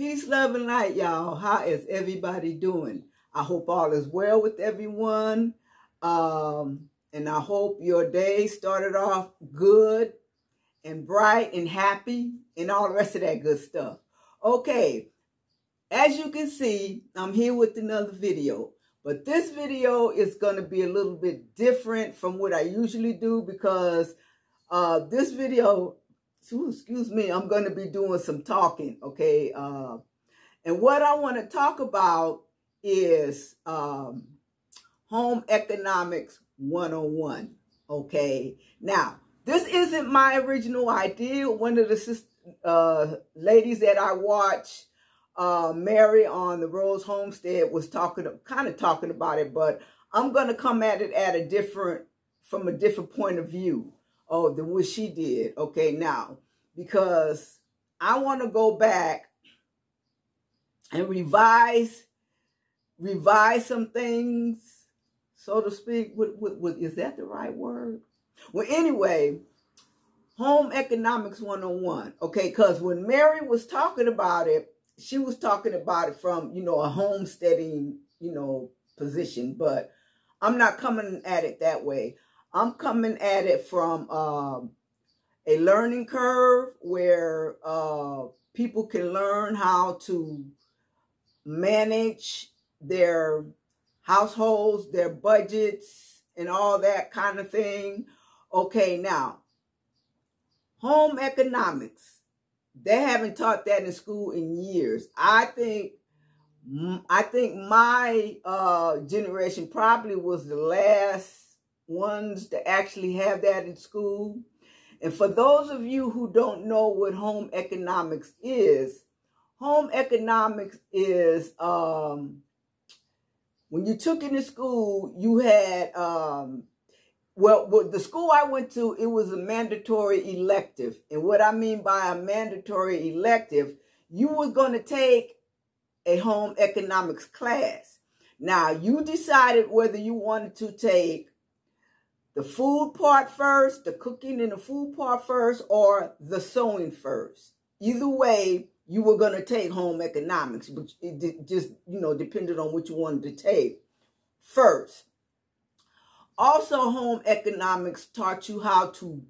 Peace, love, and light, y'all. How is everybody doing? I hope all is well with everyone. And I hope your day started off good and bright and happy and all the rest of that good stuff. Okay, as you can see, I'm here with another video. But this video is going to be a little bit different from what I usually do because this video, excuse me, I'm going to be doing some talking, okay? And what I want to talk about is home economics 101, okay? Now, this isn't my original idea. One of the ladies that I watch, Mary on the Rose Homestead, was kind of talking about it, but I'm going to come at it from a different point of view than what she did, okay, now, because I want to go back and revise some things, so to speak. Is that the right word? Well, anyway, home economics 101, okay, because when Mary was talking about it, she was talking about it from, a homesteading, position, but I'm not coming at it that way. I'm coming at it from a learning curve where people can learn how to manage their households, their budgets, and all that kind of thing. Okay, now, home economics. They haven't taught that in school in years. I think my generation probably was the last ones to actually have that in school. And for those of you who don't know what home economics is when you took it in school, you had the school I went to, it was a mandatory elective. And what I mean by a mandatory elective, you were going to take a home economics class. Now, you decided whether you wanted to take the food part first, the cooking and the food part first, or the sewing first. Either way, you were going to take home economics, but it just, depended on what you wanted to take first. Also, home economics taught you how to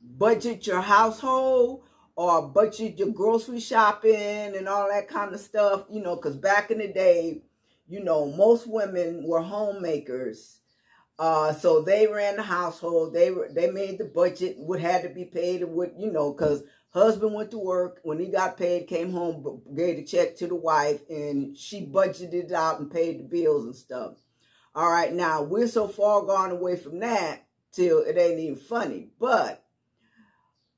budget your household or budget your grocery shopping and all that kind of stuff, because back in the day, most women were homemakers. So they ran the household. They made the budget, what had to be paid, and what, because husband went to work. When he got paid, came home, gave the check to the wife, and she budgeted it out and paid the bills and stuff. All right, now, we're so far gone away from that till it ain't even funny. But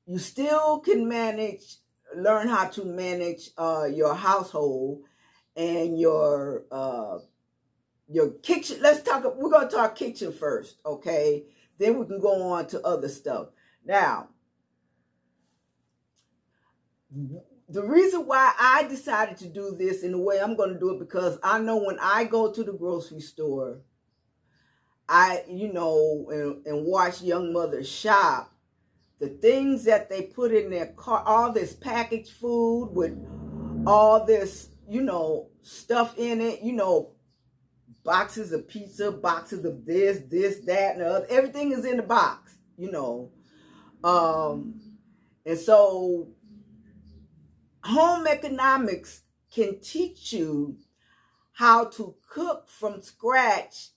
you still can learn how to manage your household and your kitchen. We're going to talk kitchen first, okay? Then we can go on to other stuff. Now, the reason why I decided to do this in the way I'm going to do it, because I know when I go to the grocery store, and watch young mothers shop, the things that they put in their car, all this packaged food with all this, stuff in it, boxes of pizza, boxes of this, that, and the other. Everything is in the box, and so home economics can teach you how to cook from scratch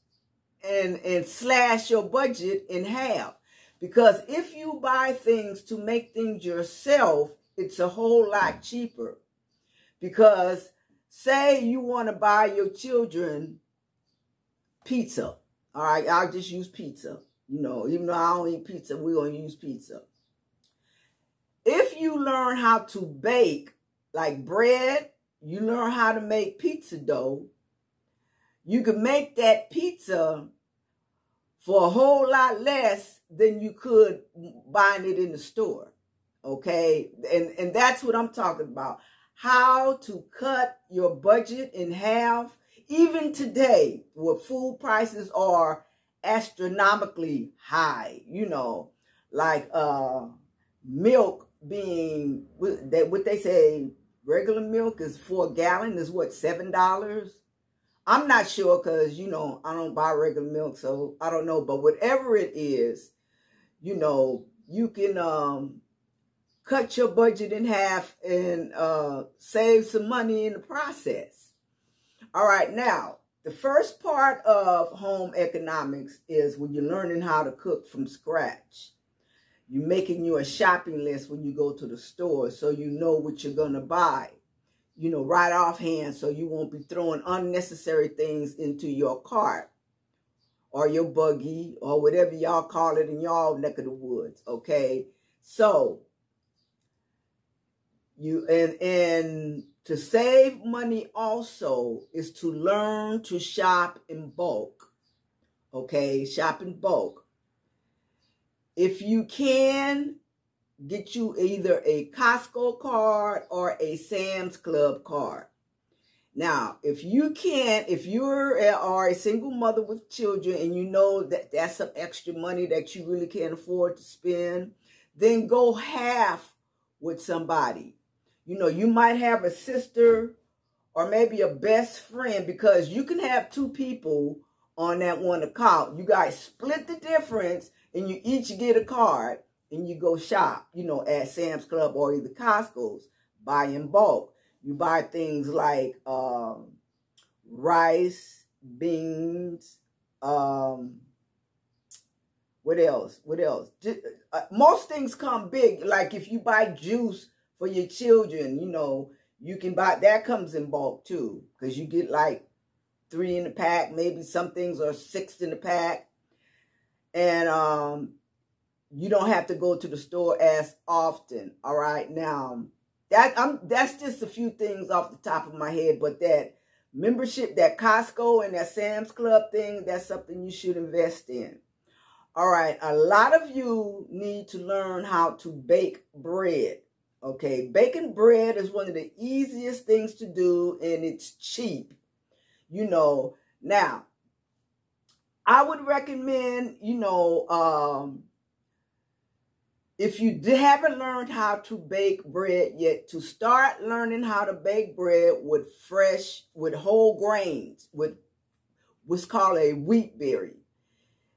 and slash your budget in half. Because if you buy things to make things yourself, it's a whole lot cheaper. Because say you want to buy your children pizza. All right, I'll just use pizza. Even though I don't eat pizza, we're going to use pizza. If you learn how to bake, like bread, you learn how to make pizza dough, you can make that pizza for a whole lot less than you could buying it in the store, okay? And that's what I'm talking about. How to cut your budget in half. Even today, where food prices are astronomically high, like milk being, what they say, Regular milk is for a gallon is what, $7? I'm not sure because, you know, I don't buy regular milk, so I don't know. But whatever it is, you know, you can cut your budget in half and save some money in the process. All right, now, the first part of home economics is when you're learning how to cook from scratch. You're making you a shopping list when you go to the store so you know what you're going to buy, you know, right offhand, so you won't be throwing unnecessary things into your cart or your buggy or whatever y'all call it in y'all neck of the woods, okay? So, and to save money also is to learn to shop in bulk, okay? Shop in bulk. If you can, get you either a Costco card or a Sam's Club card. Now, if you can't, if you are a single mother with children and you know that that's some extra money that you really can't afford to spend, then go half with somebody. You know, you might have a sister or maybe a best friend, because you can have two people on that one account. You guys split the difference and you each get a card and you go shop, you know, at Sam's Club or either Costco's. Buy in bulk. You buy things like rice, beans, what else? Most things come big. Like if you buy juice for your children, you know, you can buy, that comes in bulk too, because you get like 3 in the pack, maybe some things are 6 in the pack. And you don't have to go to the store as often. All right. Now, that's just a few things off the top of my head, but that membership, that Costco and that Sam's Club thing, that's something you should invest in. All right. A lot of you need to learn how to bake bread. Okay. Baking bread is one of the easiest things to do, and it's cheap. You know, now, I would recommend, you know, if you haven't learned how to bake bread yet, to start learning how to bake bread with whole grains, with what's called a wheat berry.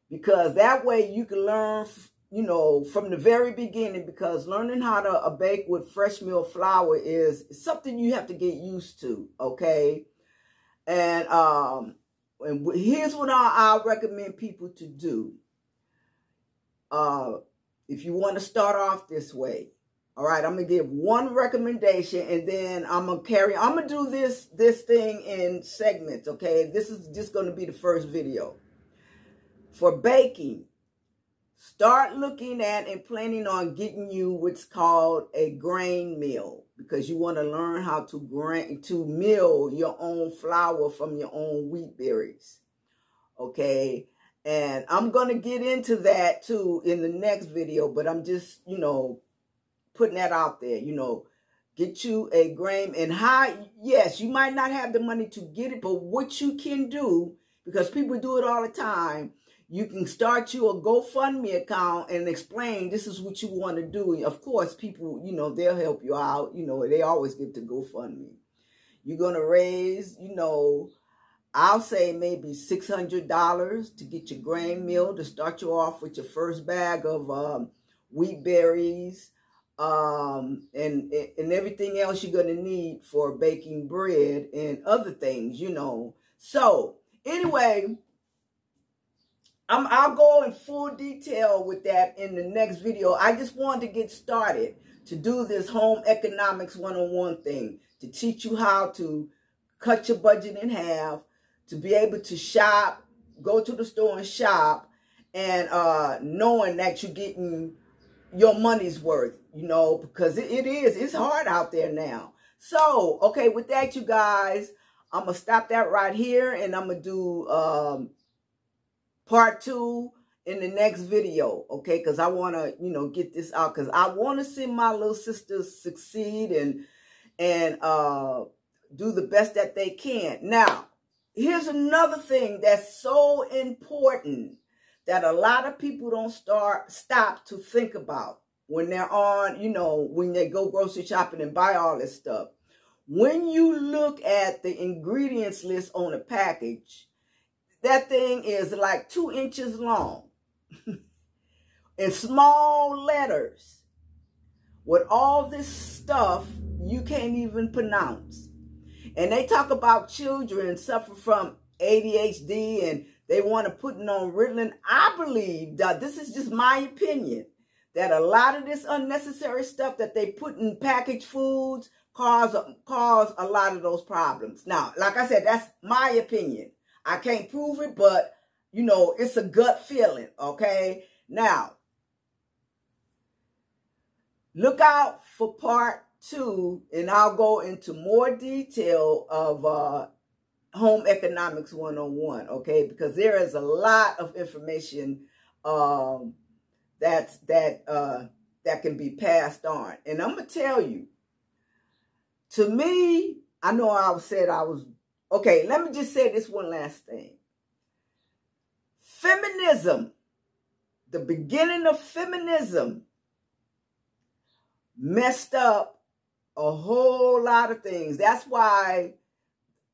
Because that way you can learn, you know, from the very beginning, because learning how to bake with fresh milled flour is something you have to get used to, okay? And here's what I'll recommend people to do. If you want to start off this way, all right, I'm going to give one recommendation, and then I'm going to do this thing in segments, okay? This is just going to be the first video. For baking, start looking at and planning on getting you what's called a grain mill, because you want to learn how to mill your own flour from your own wheat berries, okay? And I'm going to get into that too in the next video, but I'm just, you know, putting that out there, you know, get you a grain. And yes, you might not have the money to get it, but what you can do, because people do it all the time, you can start you a GoFundMe account and explain this is what you want to do. And of course, people, you know, they'll help you out. You know, they always give to GoFundMe. You're going to raise, you know, I'll say maybe $600 to get your grain mill, to start you off with your first bag of wheat berries and everything else you're going to need for baking bread and other things, you know. So anyway, I'll go in full detail with that in the next video. I just wanted to get started to do this home economics 101 thing, to teach you how to cut your budget in half, to be able to shop, go to the store and shop, and knowing that you're getting your money's worth, you know, because it's hard out there now. So, okay, with that, you guys, I'm going to stop that right here, and I'm going to do part 2 in the next video, okay? Because I want to, you know, get this out, because I want to see my little sisters succeed and do the best that they can. Now, here's another thing that's so important that a lot of people don't stop to think about when they're on, you know, when they go grocery shopping and buy all this stuff. when you look at the ingredients list on a package, that thing is like 2 inches long in small letters with all this stuff you can't even pronounce. And they talk about children suffer from ADHD and they want to put it on Ritalin. I believe that this is just my opinion, that a lot of this unnecessary stuff that they put in packaged foods cause a lot of those problems. Now, like I said, that's my opinion. I can't prove it, but, you know, it's a gut feeling, okay? Now, look out for part 2, and I'll go into more detail of Home Economics 101, okay? Because there is a lot of information that can be passed on. And I'm going to tell you, to me, I know okay, let me just say this one last thing. Feminism, the beginning of feminism, messed up a whole lot of things. That's why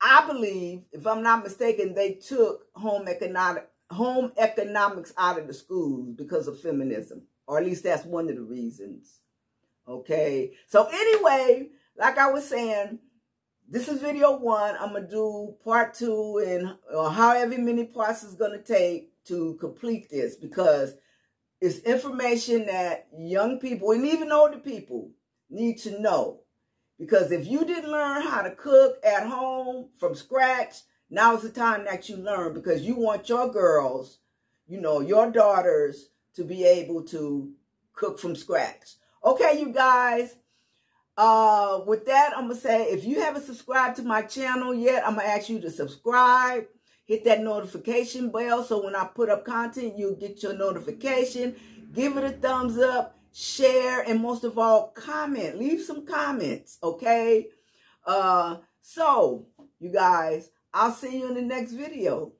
I believe, if I'm not mistaken, they took home economics out of the schools because of feminism. Or at least that's one of the reasons. Okay. So anyway, like I was saying, this is video 1. I'm going to do part 2 and however many parts it's going to take to complete this, because it's information that young people and even older people need to know. Because if you didn't learn how to cook at home from scratch, now is the time that you learn, because you want your girls, you know, your daughters to be able to cook from scratch. Okay, you guys. With that, I'm going to say, if you haven't subscribed to my channel yet, I'm going to ask you to subscribe. Hit that notification bell so when I put up content, you'll get your notification. Give it a thumbs up, share, and most of all, comment. Leave some comments, okay? So, you guys, I'll see you in the next video.